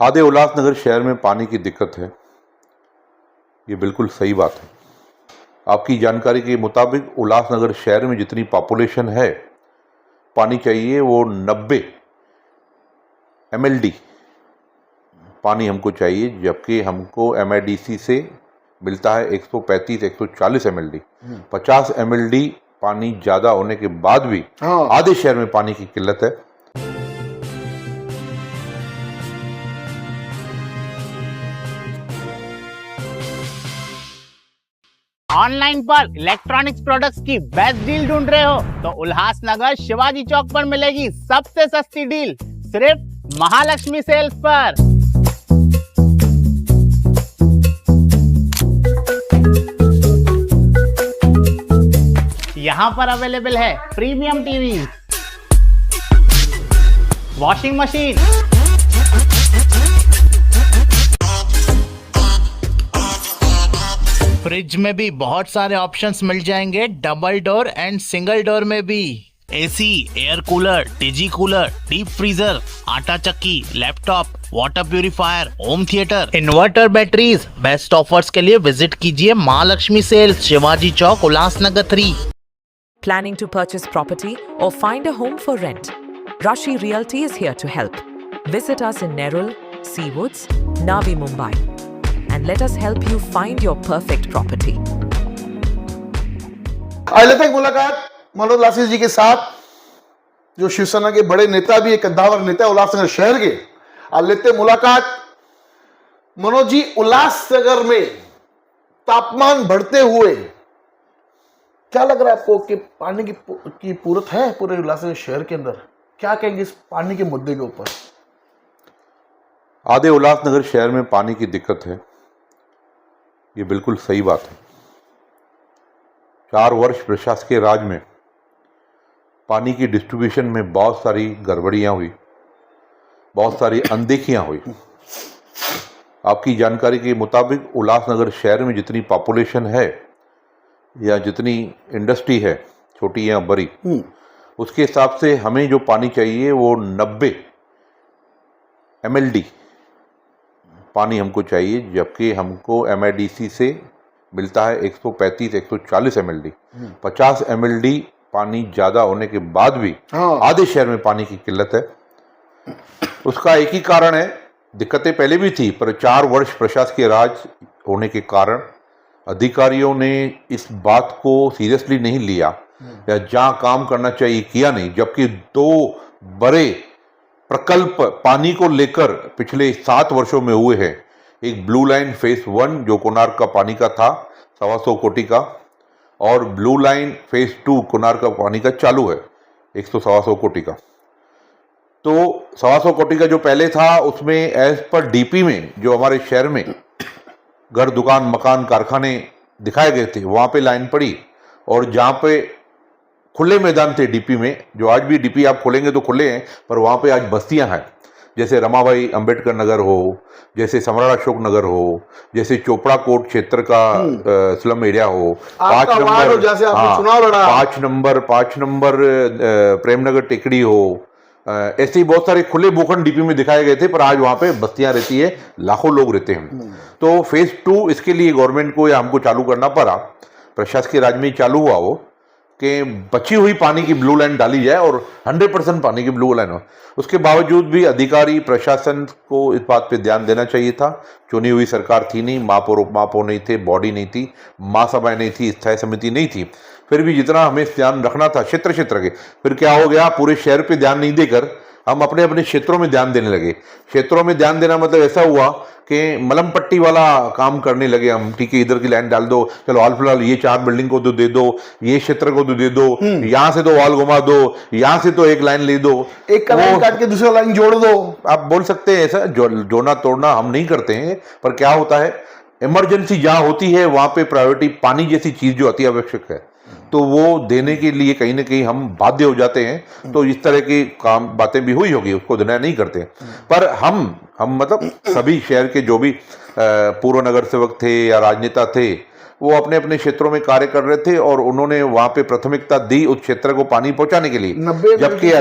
आधे उल्लासनगर शहर में पानी की दिक्कत है, ये बिल्कुल सही बात है। आपकी जानकारी के मुताबिक उल्लासनगर शहर में जितनी पॉपुलेशन है, पानी चाहिए वो 90 MLD पानी हमको चाहिए, जबकि हमको MIDC से मिलता है 135-140 MLD। 50 MLD पानी ज़्यादा होने के बाद भी आधे शहर में पानी की किल्लत है। ऑनलाइन पर इलेक्ट्रॉनिक्स प्रोडक्ट्स की बेस्ट डील ढूंढ रहे हो तो उल्लासनगर शिवाजी चौक पर मिलेगी सबसे सस्ती डील, सिर्फ महालक्ष्मी सेल्स पर। यहाँ पर अवेलेबल है premium TV, washing machine, fridge में भी बहुत सारे ऑप्शंस मिल जाएंगे, double door and single door में भी। AC, air cooler, TG cooler, deep freezer, आटा चक्की, laptop, water purifier, home theatre, inverter, batteries. Best offers के लिए विजिट कीजिए महालक्ष्मी सेल्स, शिवाजी चौक, Ulhasnagar 3। Planning to purchase property or find a home for rent? Rashi Realty is here to help. Visit us in Nerul, Seawoods, Navi Mumbai, and let us help you find your perfect property. आज लेते हैं मुलाकात मनोज लासी जी के साथ, जो शिवसेना के बड़े नेता भी एक कद्दावर नेता है उल्लासनगर शहर के। आज लेते हैं मुलाकात मनोज जी, उल्लासनगर में तापमान बढ़ते हुए क्या लग रहा है आपको कि पानी की पूरत है पूरे उल्लासनगर शहर के अंदर? क्या कहेंगे इस पानी के मुद्दे के ऊपर? आधे उल्लासनगर शहर में पानी की दिक्कत है, ये बिल्कुल सही बात है। 4 वर्ष प्रशासकीय राज में पानी की डिस्ट्रीब्यूशन में बहुत सारी गड़बड़ियाँ हुई, बहुत सारी अनदेखियाँ हुई। आपकी जानकारी के मुताबिक उल्लासनगर शहर में जितनी पॉपुलेशन है या जितनी इंडस्ट्री है, छोटी या बड़ी, उसके हिसाब से हमें जो पानी चाहिए वो 90 MLD पानी हमको चाहिए, जबकि हमको MIDC से मिलता है 135-140 MLD। 50 MLD पानी ज़्यादा होने के बाद भी आधे शहर में पानी की किल्लत है। उसका एक ही कारण है, दिक्कतें पहले भी थी, पर 4 वर्ष प्रशासकीय राज होने के कारण अधिकारियों ने इस बात को सीरियसली नहीं लिया या जहाँ काम करना चाहिए किया नहीं। जबकि 2 बड़े प्रकल्प पानी को लेकर पिछले 7 वर्षों में हुए हैं। एक ब्लू लाइन फेज 1 जो कोणार्क का पानी का था 125 कोटी का, और ब्लू लाइन फेज 2 कोणार्क का पानी का चालू है 125 कोटी का। तो 125 कोटी का जो पहले था उसमें एज पर DP में जो हमारे शहर में घर, दुकान, मकान, कारखाने दिखाए गए थे, वहाँ पे लाइन पड़ी। और जहाँ पे खुले मैदान थे DP में, जो आज भी DP आप खोलेंगे तो खुले हैं, पर वहाँ पे आज बस्तियाँ हैं, जैसे रमाबाई अंबेडकर नगर हो, जैसे सम्राट अशोक नगर हो, जैसे चोपड़ा कोट क्षेत्र का स्लम एरिया हो, 5 नंबर प्रेमनगर टेकड़ी हो, ऐसे ही बहुत सारे खुले भूखंड DP में दिखाए गए थे, पर आज वहाँ पे बस्तियाँ रहती है, लाखों लोग रहते हैं। तो फेज 2 इसके लिए गवर्नमेंट को या हमको चालू करना पड़ा, प्रशासकीय राज में ही चालू हुआ वो, कि बची हुई पानी की ब्लू लाइन डाली जाए और 100% पानी की ब्लू लाइन हो। उसके बावजूद भी अधिकारी प्रशासन को इस बात पे ध्यान देना चाहिए था। चुनी हुई सरकार थी नहीं, मापो नहीं थे, बॉडी नहीं थी, महासभाएं नहीं थी, स्थायी समिति नहीं थी, फिर भी जितना हमें ध्यान रखना था क्षेत्र के, फिर क्या हो गया, पूरे शहर पे ध्यान नहीं देकर हम अपने अपने क्षेत्रों में ध्यान देने लगे। क्षेत्रों में ध्यान देना मतलब ऐसा हुआ कि मलम पट्टी वाला काम करने लगे हम। ठीक है, इधर की लाइन डाल दो, चलो हाल फिलहाल ये 4 बिल्डिंग को तो दे दो, ये क्षेत्र को तो दे दो, यहाँ से तो वॉल घुमा दो, यहाँ से तो एक लाइन ले दो, एक लाइन काट के दूसरा लाइन जोड़ दो। आप बोल सकते हैं ऐसा जोड़ना तोड़ना हम नहीं करते हैं, पर क्या होता है, इमरजेंसी जहाँ होती है वहां पे प्रायोरिटी पानी जैसी चीज जो अति आवश्यक है, तो वो देने के लिए कहीं ना कहीं हम बाध्य हो जाते हैं। तो इस तरह की काम बातें भी हुई होगी, उसको डिनाय नहीं करते, पर हम मतलब सभी शहर के जो भी पूर्व नगर सेवक थे या राजनेता थे, वो अपने अपने क्षेत्रों में कार्य कर रहे थे और उन्होंने वहां पे प्राथमिकता दी उस क्षेत्र को पानी पहुंचाने के लिए, 90 जबकि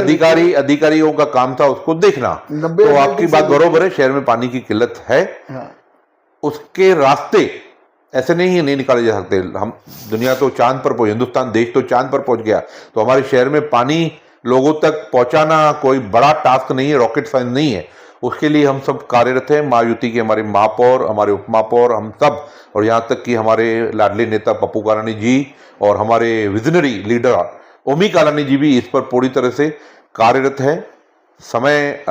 अधिकारियों का काम था उसको देखना। तो आपकी बात बरोबर है, शहर में पानी की किल्लत है। हाँ। उसके रास्ते ऐसे नहीं निकाले जा सकते। हम दुनिया तो चांद पर पहुंच, हिंदुस्तान देश तो चांद पर पहुंच गया, तो हमारे शहर में पानी लोगों तक पहुंचाना कोई बड़ा टास्क नहीं है, रॉकेट साइंस नहीं है। उसके लिए हम सब कार्यरत हैं। महायुति के हमारे महापौर, हमारे उपमहापौर, हम सब, और यहाँ तक कि हमारे लाडले नेता पप्पू कालानी जी और हमारे विजनरी लीडर ओमी कालानी जी भी इस पर पूरी तरह से कार्यरत है। समय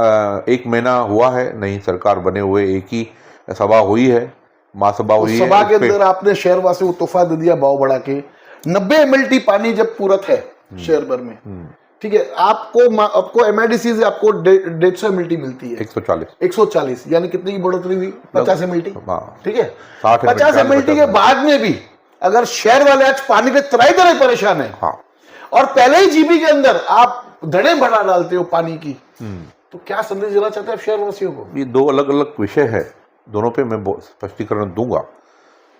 1 महीना हुआ है, नई सरकार बने हुए, एक ही सभा हुई है, महासभा हुई है। सभा के अंदर आपने शहरवासियों को तोहफा दे दिया भाव बढ़ा के। 90 MLT पानी जब पूरत है शहर भर में, ठीक है, आपको MIDC से आपको 150 MLT मिलती है, 140 यानी कितनी की बढ़ोतरी हुई? 50 MLT, ठीक है। 50 MLT के बाद में भी अगर शहर वाले आज पानी के त्राई तरह परेशान है, और पहले ही जीबी के अंदर आप धड़े बढ़ा डालते हो पानी की, तो क्या संदेश देना चाहते हैं आप शहरवासियों को? ये 2 अलग अलग विषय है, दोनों पे मैं स्पष्टीकरण दूंगा।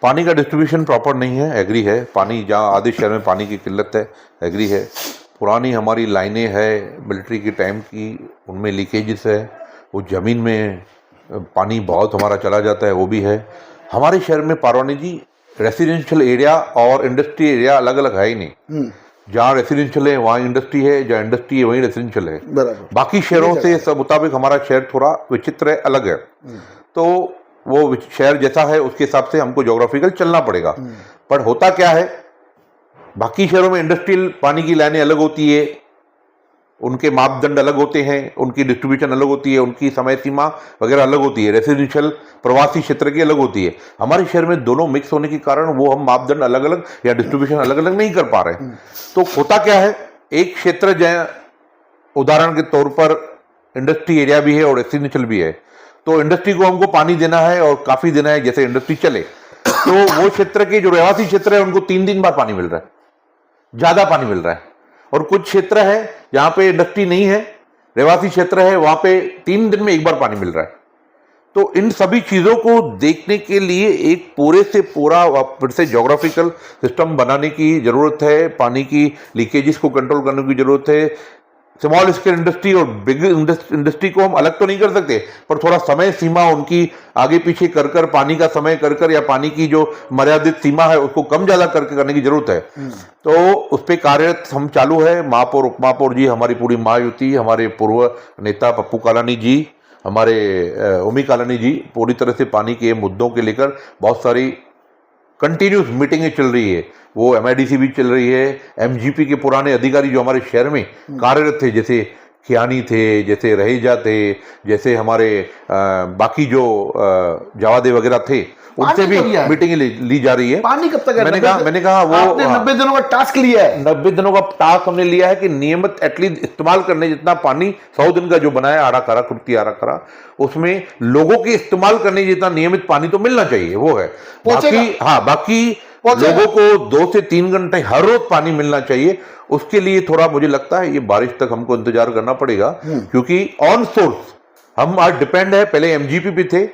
पानी का डिस्ट्रीब्यूशन प्रॉपर नहीं है, एग्री है। पानी जहाँ आधे शहर में पानी की किल्लत है, एग्री है। पुरानी हमारी लाइनें है मिलिट्री के टाइम की, उनमें लीकेजेस है, वो ज़मीन में पानी बहुत हमारा चला जाता है, वो भी है। हमारे शहर में पारवानी जी रेसिडेंशियल एरिया और इंडस्ट्री एरिया अलग अलग है ही नहीं। जहाँ रेसिडेंशियल है वहाँ इंडस्ट्री है, जहाँ इंडस्ट्री है वहीं रेसिडेंशियल है। बाकी शहरों से सब मुताबिक हमारा शहर थोड़ा विचित्र है, अलग है। तो वो शहर जैसा है उसके हिसाब से हमको ज्योग्राफिकल चलना पड़ेगा। पर होता क्या है, बाकी शहरों में इंडस्ट्रियल पानी की लाइनें अलग होती है, उनके मापदंड अलग होते हैं, उनकी डिस्ट्रीब्यूशन अलग होती है, उनकी समय सीमा वगैरह अलग होती है, रेसिडेंशियल प्रवासी क्षेत्र की अलग होती है। हमारे शहर में दोनों मिक्स होने के कारण वो हम मापदंड अलग अलग या डिस्ट्रीब्यूशन अलग अलग नहीं कर पा रहे। तो होता क्या है, एक क्षेत्र जहाँ उदाहरण के तौर पर इंडस्ट्री एरिया भी है और रेसिडेंशियल भी है, तो इंडस्ट्री को हमको पानी देना है और काफी देना है, जैसे इंडस्ट्री चले, तो वो क्षेत्र के जो रहवासी क्षेत्र है उनको 3 दिन बाद पानी मिल रहा है, ज्यादा पानी मिल रहा है। और कुछ क्षेत्र है जहां पे इंडस्ट्री नहीं है, रहवासी क्षेत्र है, वहां पे 3 दिन में एक बार पानी मिल रहा है। तो इन सभी चीजों को देखने के लिए एक पूरे से पूरा फिर से ज्योग्राफिकल सिस्टम बनाने की जरूरत है। पानी की लीकेजेस को कंट्रोल करने की जरूरत है। स्मॉल स्केल इंडस्ट्री और बिग इंडस्ट्री को हम अलग तो नहीं कर सकते, पर थोड़ा समय सीमा उनकी आगे पीछे कर पानी का समय कर या पानी की जो मर्यादित सीमा है उसको कम ज्यादा करके करने की जरूरत है। तो उस पर कार्यरत हम चालू है। महापौर उपमहापौर जी, हमारी पूरी महायुति, हमारे पूर्व नेता पप्पू कालानी जी, हमारे ओमी कालानी जी पूरी तरह से पानी के मुद्दों के लेकर बहुत सारी कंटिन्यूस मीटिंगें चल रही है। वो MIDC भी चल रही है। MGP के पुराने अधिकारी जो हमारे शहर में कार्यरत थे, जैसे खियानी थे, जैसे रहेजा थे, जैसे हमारे बाकी जो जवादे वगैरह थे, उनसे भी मीटिंग ली जा रही है। पानी कब तक है? मैंने कहा वो आपने 90 दिनों का टास्क लिया है। 90 दिनों का टास्क हमने लिया है कि नियमित एटलीस्ट इस्तेमाल करने जितना पानी 100 दिन का जो बनाया आड़ा करा कृति आड़ा करा, उसमें लोगों के इस्तेमाल करने जितना नियमित पानी तो मिलना चाहिए, वो है। बाकी लोगों को 2 से 3 घंटे हर रोज पानी मिलना चाहिए। उसके लिए थोड़ा मुझे लगता है ये बारिश तक हमको इंतजार करना पड़ेगा, क्योंकि ऑन सोर्स हम आज डिपेंड है। पहले MGP पे थे,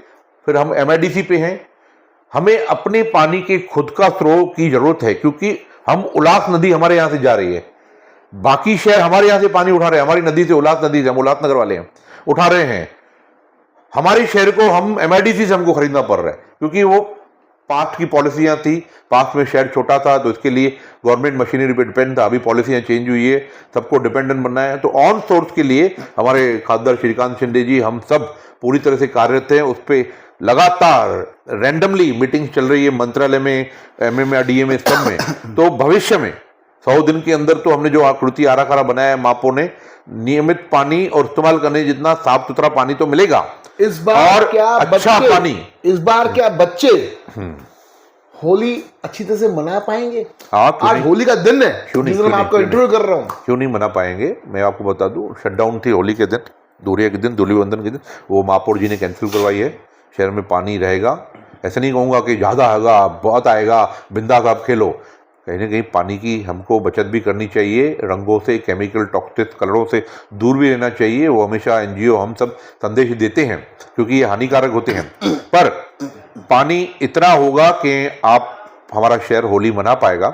फिर हम MIDC पे हैं। हमें अपने पानी के खुद का स्रोत की जरूरत है, क्योंकि हम उल्लास नदी हमारे यहां से जा रही है, बाकी शहर हमारे यहां से पानी उठा रहे हैं, हमारी नदी से उल्लास नदी से, हम उल्लासनगर वाले हैं, उठा रहे हैं। हमारे शहर को हम MIDC से हमको खरीदना पड़ रहा है, क्योंकि वो पास्ट की पॉलिसियां थी। पास्ट में शहर छोटा था तो इसके लिए गवर्नमेंट मशीनरी पे डिपेंड था। अभी पॉलिसियां चेंज हुई है, सबको डिपेंडेंट बनना है। तो ऑन सोर्स के लिए हमारे खासदार श्रीकांत शिंदे जी, हम सब पूरी तरह से कार्यरत हैं। उस पर लगातार रैंडमली मीटिंग चल रही है मंत्रालय में, MMA DMA सब में। तो भविष्य में 100 दिन के अंदर तो हमने जो आकृति आराखड़ा बनाया है महापौर ने, नियमित पानी और इस्तेमाल करने जितना साफ सुथरा पानी तो मिलेगा। इस बार और क्या अच्छा पानी, इस बार क्या बच्चे होली अच्छी तरह से मना पाएंगे? आज होली का दिन है, जिस दिन मैं आपको इंटरव्यू कर रहा हूँ। क्यों नहीं मना पाएंगे? मैं आपको बता दूं, शटडाउन थी होली के दिन, दूरिया के दिन, धूलिवंदन के दिन, वो महापौर जी ने कैंसिल करवाई है। शहर में पानी रहेगा। ऐसे नहीं कहूँगा कि ज़्यादा आएगा, बहुत आएगा, बिंदास आप खेलो। कहीं ना कहीं पानी की हमको बचत भी करनी चाहिए। रंगों से, केमिकल टॉक्सिक कलरों से दूर भी रहना चाहिए। वो हमेशा NGO हम सब संदेश देते हैं, क्योंकि ये हानिकारक होते हैं। पर पानी इतना होगा कि आप हमारा शहर होली मना पाएगा।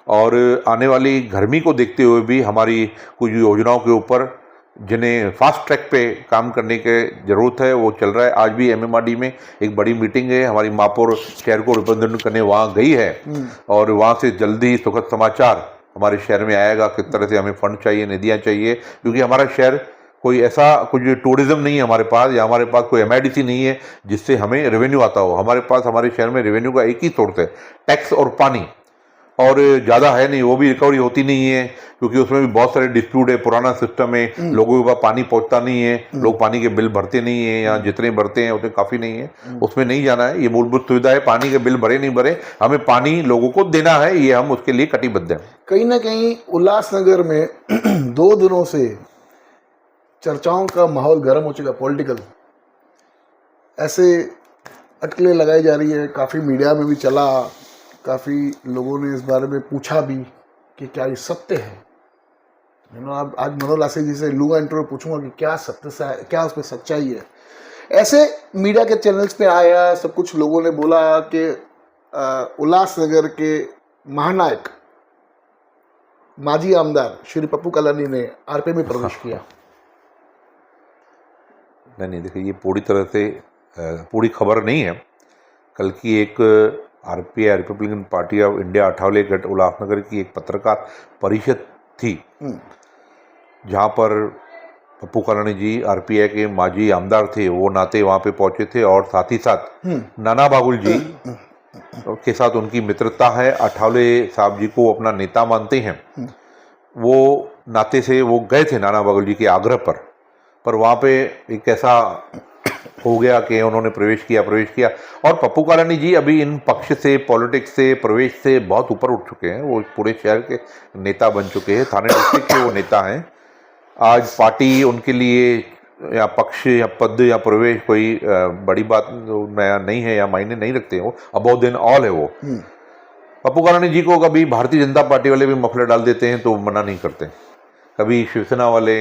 और आने वाली गर्मी को देखते हुए भी हमारी कुछ योजनाओं के ऊपर जिन्हें फास्ट ट्रैक पे काम करने की ज़रूरत है वो चल रहा है। आज भी एमएमआरडी में एक बड़ी मीटिंग है, हमारी महापौर शहर को रिप्रेजेंट करने वहाँ गई है और वहाँ से जल्दी सुखद समाचार हमारे शहर में आएगा किस तरह से हमें फंड चाहिए, निधियाँ चाहिए, क्योंकि हमारा शहर कोई ऐसा कुछ टूरिज्म नहीं है हमारे पास, या हमारे पास कोई एमआईडीसी नहीं है जिससे हमें रेवेन्यू आता हो। हमारे पास हमारे शहर में रेवेन्यू का एक ही सोर्स है, टैक्स और पानी, और ज़्यादा है नहीं, वो भी रिकवरी होती नहीं है क्योंकि उसमें भी बहुत सारे डिस्प्यूट है, पुराना सिस्टम है, लोगों के पास पानी पहुंचता नहीं है, लोग पानी के बिल भरते नहीं है, या जितने भरते हैं उतने काफ़ी नहीं है, उसमें नहीं जाना है। ये मूलभूत सुविधा है, पानी के बिल भरे नहीं भरे, हमें पानी लोगों को देना है, ये हम उसके लिए कटिबद्ध हैं। कहीं ना कहीं उल्लासनगर में 2 दिनों से चर्चाओं का माहौल गर्म हो चुका, पॉलिटिकल, ऐसे अटकलें लगाई जा रही है, काफ़ी मीडिया में भी चला, काफ़ी लोगों ने इस बारे में पूछा भी कि क्या ये सत्य है। अब आज मनोज लासी जी से लूँगा इंटरव्यू, पूछूंगा कि क्या सत्य से क्या उसमें सच्चाई है। ऐसे मीडिया के चैनल्स पे आया, सब कुछ लोगों ने बोला कि उल्लासनगर के महानायक माजी आमदार श्री पप्पू कलानी ने आरपीआई में प्रवेश किया। नहीं, देखिए ये पूरी तरह से पूरी खबर नहीं है। कल की एक RPI Republican party of India Athawale गढ़ उल्लासनगर की एक पत्रकार परिषद थी जहाँ पर पप्पू कलानी जी आरपीआई के माजी आमदार थे, वो नाते वहाँ पे पहुँचे थे, और साथ ही साथ नाना बागुल जी के साथ उनकी मित्रता है, अठावले साहब जी को अपना नेता मानते हैं, वो नाते से वो गए थे नाना बागुल जी के आग्रह पर वहाँ पे एक ऐसा हो गया कि उन्होंने प्रवेश किया। और पप्पू कलानी जी अभी इन पक्ष से, पॉलिटिक्स से, प्रवेश से बहुत ऊपर उठ चुके हैं, वो पूरे शहर के नेता बन चुके हैं, थाने डिस्ट्रिक्ट के वो नेता हैं। आज पार्टी उनके लिए या पक्ष या पद या प्रवेश कोई बड़ी बात नहीं है या मायने नहीं रखते, वो अबाउट देन ऑल है। वो पप्पू कलानी जी को कभी भारतीय जनता पार्टी वाले भी मफलर डाल देते हैं तो मना नहीं करते, कभी शिवसेना वाले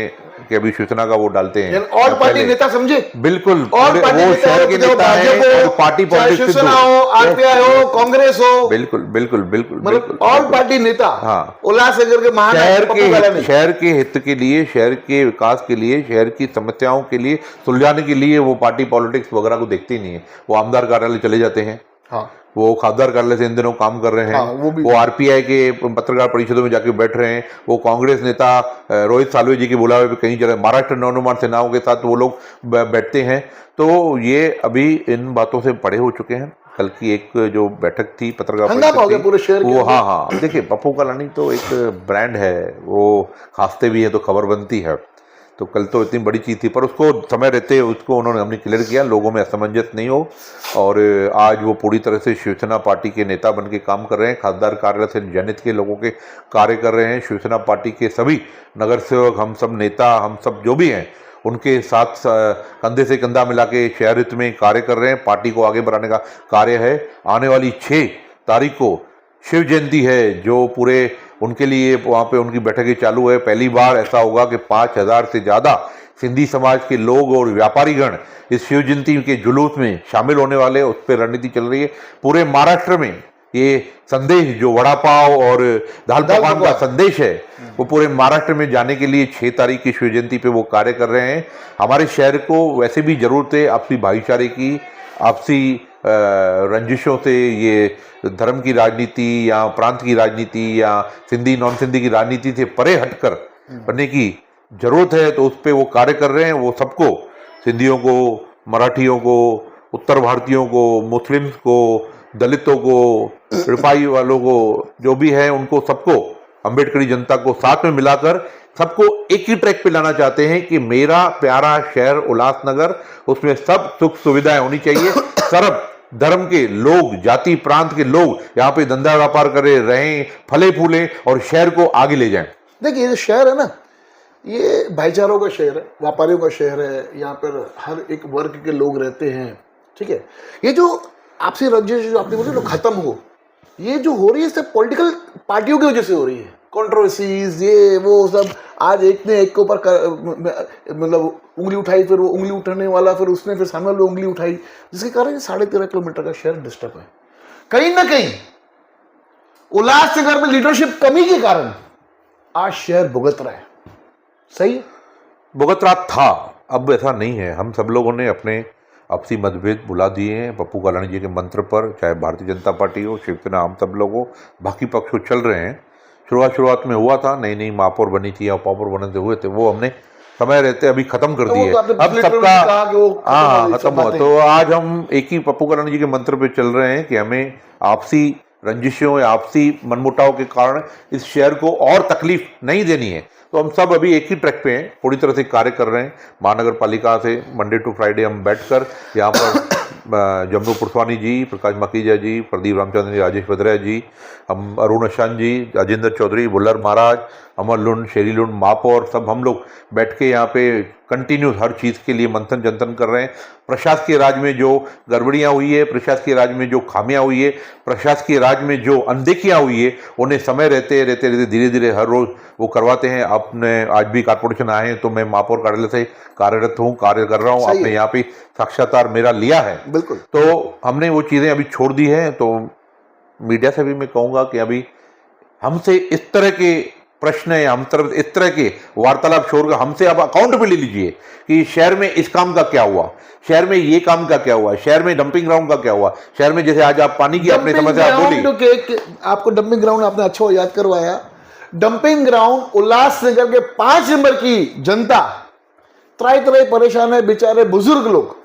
के अभी शिवसेना का वो डालते हैं, और पार्टी नेता समझे, बिल्कुल और वो शहर के नेता है, और पार्टी पॉलिटिक्स से हो, आरपीआई हो, कांग्रेस हो, बिल्कुल मतलब और पार्टी नेता। हाँ, उल्लासनगर के महानायक शहर के हित के लिए, शहर के विकास के लिए, शहर की समस्याओं के लिए सुलझाने के लिए वो पार्टी पॉलिटिक्स वगैरह को देखते ही नहीं है। वो आमदार कार्यालय चले जाते हैं, वो खासदार कार्यालय से इन दिनों काम कर रहे हैं, वो आरपीआई के पत्रकार परिषदों में जाके बैठ रहे हैं, वो कांग्रेस नेता रोहित सालवे जी के बुलावे पे कहीं चले, महाराष्ट्र नवनिर्माण सेनाओं के साथ वो लोग बैठते हैं। तो ये अभी इन बातों से परे हो चुके हैं। कल की एक जो बैठक थी पत्रकार परिषद पूरे शहर वो, हाँ, देखिए पप्पू कलानी तो एक ब्रांड है, वो खांसते भी है तो खबर बनती है, तो कल तो इतनी बड़ी चीज़ थी, पर उसको समय रहते उसको उन्होंने हमने क्लियर किया, लोगों में असमंजस नहीं हो, और आज वो पूरी तरह से शिवसेना पार्टी के नेता बन के काम कर रहे हैं, खासदार कार्यालय से जनित के लोगों के कार्य कर रहे हैं। शिवसेना पार्टी के सभी नगर सेवक, हम सब नेता, हम सब जो भी हैं, उनके साथ कंधे से कंधा मिला के शहर हित में कार्य कर रहे हैं, पार्टी को आगे बढ़ाने का कार्य है। आने वाली 6 तारीख को शिव जयंती है, जो पूरे उनके लिए वहाँ पे उनकी बैठकें चालू है। पहली बार ऐसा होगा कि 5000 से ज़्यादा सिंधी समाज के लोग और व्यापारीगण इस शिव जयंती के जुलूस में शामिल होने वाले, उस पर रणनीति चल रही है। पूरे महाराष्ट्र में ये संदेश जो वड़ा पाव और दाल पकवान का संदेश है, वो पूरे महाराष्ट्र में जाने के लिए 6 तारीख की शिव जयंती पे वो कार्य कर रहे हैं। हमारे शहर को वैसे भी जरूरत है आपसी भाईचारे की, आपसी रंजिशों से, ये धर्म की राजनीति या प्रांत की राजनीति या सिंधी नॉन सिंधी की राजनीति से परे हटकर बनने की जरूरत है, तो उस पर वो कार्य कर रहे हैं। वो सबको, सिंधियों को, मराठियों को, उत्तर भारतीयों को, मुस्लिम्स को, दलितों को, रिपाई वालों को, जो भी है उनको सबको, अम्बेडकरी जनता को साथ में मिलाकर सबको एक ही ट्रैक पे लाना चाहते हैं कि मेरा प्यारा शहर उल्लासनगर, उसमें सब सुख सुविधाएं होनी चाहिए, सर्व धर्म के लोग, जाति प्रांत के लोग यहाँ पे धंधा व्यापार करे, रहें, फले फूले और शहर को आगे ले जाएं। देखिए ये शहर है ना, ये भाईचारों का शहर है, व्यापारियों का शहर है, यहाँ पर हर एक वर्ग के लोग रहते हैं, ठीक है। ये जो आपसी रंजिश जो आपने बोली खत्म हो, ये जो हो रही है सिर्फ पॉलिटिकल पार्टियों की वजह से हो रही है, कंट्रोवर्सीज ये वो सब। आज एक ने एक के ऊपर मतलब उंगली उठाई, फिर वो उंगली उठाने वाला, फिर उसने फिर सामने वाले उंगली उठाई, जिसके कारण 13.5 किलोमीटर का शहर डिस्टर्ब है। कहीं ना कहीं उल्लासनगर में लीडरशिप कमी के कारण आज शहर भुगत रहा है। सही है? भुगत रहा था, अब ऐसा नहीं है। हम सब लोगों ने अपने आपसी मतभेद भुला दिए हैं पप्पू कालानी जी के मंत्र पर, चाहे भारतीय जनता पार्टी हो, शिवसेना, हम सब लोग हो, बाकी पक्ष चल रहे हैं। शुरुआत में हुआ था, नई नई महापौर बनी थी या महापौर बनते हुए थे, वो हमने समय रहते अभी खत्म कर दिए। अब सबका हाँ खत्म हुआ। तो आज हम एक ही पप्पू कालानी जी के मंत्र पे चल रहे हैं कि हमें आपसी रंजिशों या आपसी मनमुटाव के कारण इस शहर को और तकलीफ नहीं देनी है। तो हम सब अभी एक ही ट्रैक पे हैं, पूरी तरह से कार्य कर रहे हैं। महानगर पालिका से मंडे टू फ्राइडे हम बैठकर यहाँ पर जम्मू पुरस्वानी जी, प्रकाश मकीजा जी, प्रदीप रामचंद्र जी, राजेश भद्रिया जी, हम अरुण अशान जी, राजेंद्र चौधरी, बुल्लर महाराज, अमर लुंड, शेरी लुंड, महापौर, सब हम लोग बैठ के यहाँ पे कंटिन्यू हर चीज़ के लिए मंथन चिंतन कर रहे हैं। प्रशासकीय राज में जो गड़बड़ियाँ हुई है, प्रशासकीय राज में जो खामियाँ हुई है, प्रशासकीय राज में जो अनदेखियाँ हुई है, उन्हें समय रहते धीरे धीरे हर रोज़ वो करवाते हैं। आपने आज भी कारपोरेशन आए हैं तो मैं महापौर कार्यालय से कार्यरत हूँ, कार्य कर रहा हूँ। आपने यहाँ पे साक्षात्कार मेरा लिया है, बिल्कुल। तो हमने वो चीज़ें अभी छोड़ दी हैं। तो मीडिया से भी मैं कहूँगा कि अभी हमसे इस तरह के प्रश्न है, हम तरफ इस तरह के वार्तालाप छोड़कर हमसे अब अकाउंटेबिलिटी लीजिए कि शहर में इस काम का क्या हुआ, शहर में ये काम का क्या हुआ, शहर में डंपिंग ग्राउंड का क्या हुआ, शहर में जैसे आज आप पानी की अपनी समस्या बोली। आपको डंपिंग ग्राउंड आपने अच्छा याद करवाया। डंपिंग ग्राउंड उल्लासनगर के 5 नंबर की जनता त्राई परेशान है। बेचारे बुजुर्ग लोग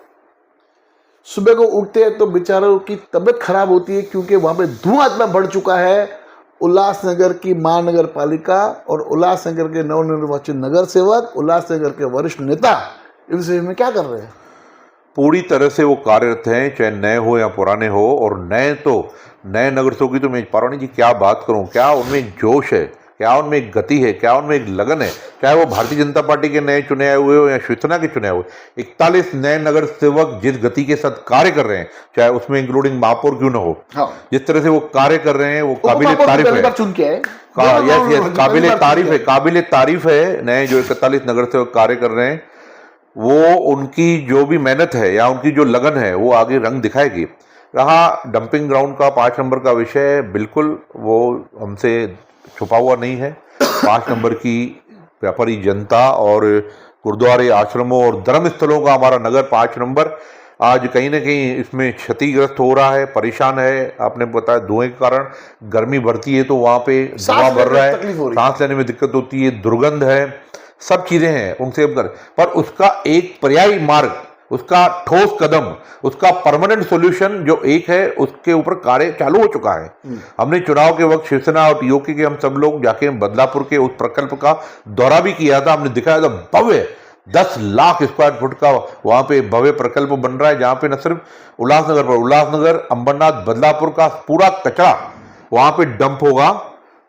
सुबह को उठते हैं तो बेचारों की तबीयत खराब होती है, क्योंकि वहां पे धुआं इतना बढ़ चुका है। उल्लासनगर की महानगर पालिका और उल्लासनगर के नवनिर्वाचित नगर सेवक, उल्लासनगर के वरिष्ठ नेता इस विषय में क्या कर रहे हैं? पूरी तरह से वो कार्यरत हैं, चाहे नए हो या पुराने हो। और नए नगर सेवक की तो मैं पारवानी जी क्या बात करूं, क्या उनमें एक जोश है, क्या उनमें एक गति है, क्या उनमें एक लगन है। चाहे वो भारतीय जनता पार्टी के नए चुने हुए हो या शिवसेना के चुने हुए, 41 नए नगर सेवक जिस गति के साथ कार्य कर रहे हैं, चाहे उसमें इंक्लूडिंग महापौर क्यों ना हो, हाँ। जिस तरह से वो कार्य कर रहे हैं वो काबिल तारीफ है। चुन के है काबिल तारीफ है। नए जो 41 नगर सेवक कार्य कर रहे हैं, वो उनकी जो भी मेहनत है या उनकी जो लगन है वो आगे रंग दिखाएगी। रहा डंपिंग ग्राउंड का 5 नंबर का विषय, बिल्कुल वो हमसे छुपा हुआ नहीं है। 5 नंबर की व्यापारी जनता और गुरुद्वारे, आश्रमों और धर्म स्थलों का हमारा नगर 5 नंबर आज कहीं ना कहीं इसमें क्षतिग्रस्त हो रहा है, परेशान है। आपने बताया धुएं के कारण गर्मी बढ़ती है तो वहाँ पे धुआं बढ़ रहा है, सांस लेने में दिक्कत होती है, दुर्गंध है, सब चीज़ें हैं उनसे अब कर। पर उसका एक पर्यायी मार्ग, उसका ठोस कदम, उसका परमानेंट सॉल्यूशन जो एक है, उसके ऊपर कार्य चालू हो चुका है। हमने चुनाव के वक्त शिवसेना और टीओके के हम सब लोग जाके बदलापुर के उस प्रकल्प का दौरा भी किया था। हमने दिखाया था भव्य 10 लाख स्क्वायर फुट का वहाँ पे भव्य प्रकल्प बन रहा है, जहाँ पे न सिर्फ उल्लासनगर, अंबरनाथ, बदलापुर का पूरा कचरा वहाँ पे डंप होगा,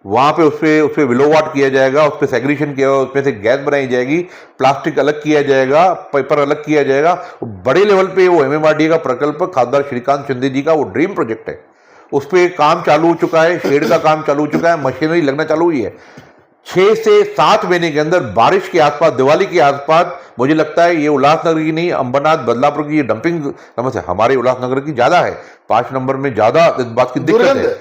वहाँ पे उस पर विलोवाट किया जाएगा, उस पर सेग्रीगेशन किया जाएगा, उसमें से गैस बनाई जाएगी, प्लास्टिक अलग किया जाएगा, पेपर अलग किया जाएगा। बड़े लेवल पे वो MMRDA का प्रकल्प खासदार श्रीकांत शिंदे जी का वो ड्रीम प्रोजेक्ट है, उस पर काम चालू हो चुका है, शेड का काम चालू हो चुका है, मशीनरी लगना चालू हुई है। 6 से 7 महीने के अंदर बारिश के आसपास, दिवाली के आसपास, मुझे लगता है ये उल्लासनगर की नहीं, अंबरनाथ, बदलापुर की ये डंपिंग समस्या हमारे उल्लासनगर की ज्यादा है, 5 नंबर में ज्यादा इस बात की दिक्कत है,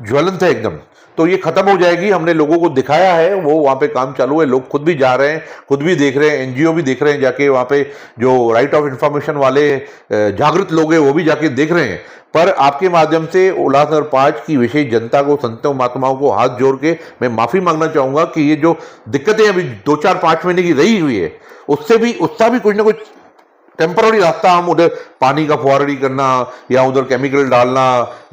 ज्वलंत है एकदम। तो ये खत्म हो जाएगी। हमने लोगों को दिखाया है, वो वहाँ पे काम चालू है, लोग खुद भी जा रहे हैं, खुद भी देख रहे हैं, NGO भी देख रहे हैं जाके, वहाँ पे जो राइट ऑफ इंफॉर्मेशन वाले जागृत लोग हैं वो भी जाके देख रहे हैं। पर आपके माध्यम से उल्लासनगर 5 की विशेष जनता को, संतों महात्माओं को हाथ जोड़ के मैं माफी मांगना चाहूंगा कि ये जो दिक्कतें अभी 2-4-5 महीने की रही हुई है, उससे भी कुछ ना कुछ टेम्पररी रास्ता, हम उधर पानी का फुहारड़ी करना या उधर केमिकल डालना,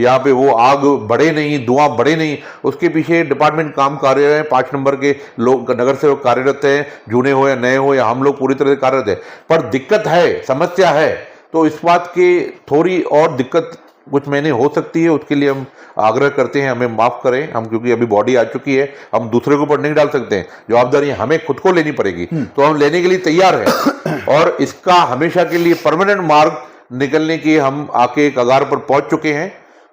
यहाँ पे वो आग बढ़े नहीं, धुआं बढ़े नहीं, उसके पीछे डिपार्टमेंट काम कर रहे हैं। 5 नंबर के लोग नगर सेवक कार्यरत हैं, जूने हो या नए हो, या हम लोग पूरी तरह से कार्यरत है। पर दिक्कत है, समस्या है, तो इस बात की थोड़ी और दिक्कत कुछ महीने हो सकती है, उसके लिए हम आग्रह करते हैं हमें माफ़ करें। हम क्योंकि अभी बॉडी आ चुकी है, हम दूसरे के ऊपर नहीं डाल सकते हैं, जवाबदारी हमें खुद को लेनी पड़ेगी, तो हम लेने के लिए तैयार हैं। और इसका हमेशा के लिए परमानेंट मार्ग निकलने की हम आके कगार पर पहुंच चुके हैं।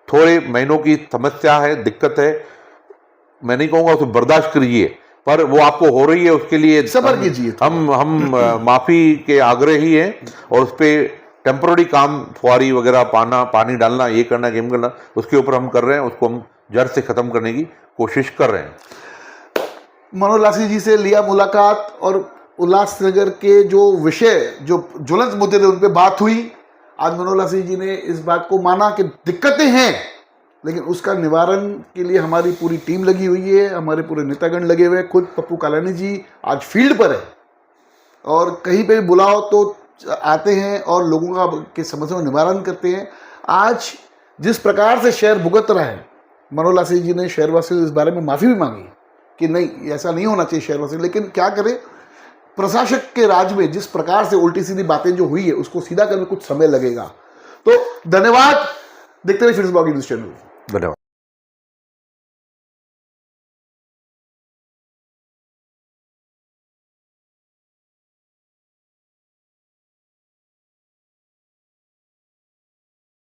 थोड़े महीनों की समस्या है, दिक्कत है, मैं नहीं कहूँगा उसे बर्दाश्त करिए, पर वो आपको हो रही है, उसके लिए सब्र कीजिए। हम माफ़ी के आग्रही हैं, और उस पर टेम्पररी काम, फुहारी वगैरह, पानी डालना, ये करना, गेम करना, उसके ऊपर हम कर रहे हैं, उसको हम जड़ से खत्म करने की कोशिश कर रहे हैं। मनोज लासी जी से लिया मुलाकात और उल्लासनगर के जो विषय, जो ज्वलंत मुद्दे थे, उन पे बात हुई। आज मनोज लासी जी ने इस बात को माना कि दिक्कतें हैं, लेकिन उसका निवारण के लिए हमारी पूरी टीम लगी हुई है, हमारे पूरे नेतागण लगे हुए हैं। खुद पप्पू कालानी जी आज फील्ड पर है और कहीं पे भी बुलाओ तो आते हैं और लोगों का के समस्या का निवारण करते हैं। आज जिस प्रकार से शहर भुगत रहा है, मनोज लासी जी ने शहरवासियों से इस बारे में माफ़ी भी मांगी कि नहीं, ऐसा नहीं होना चाहिए शहरवासी। लेकिन क्या करें, प्रशासक के राज में जिस प्रकार से उल्टी सीधी बातें जो हुई है उसको सीधा करने में कुछ समय लगेगा। तो धन्यवाद, देखते हुए फिर इस ब्लॉगिंग न्यूज़ चैनल। धन्यवाद।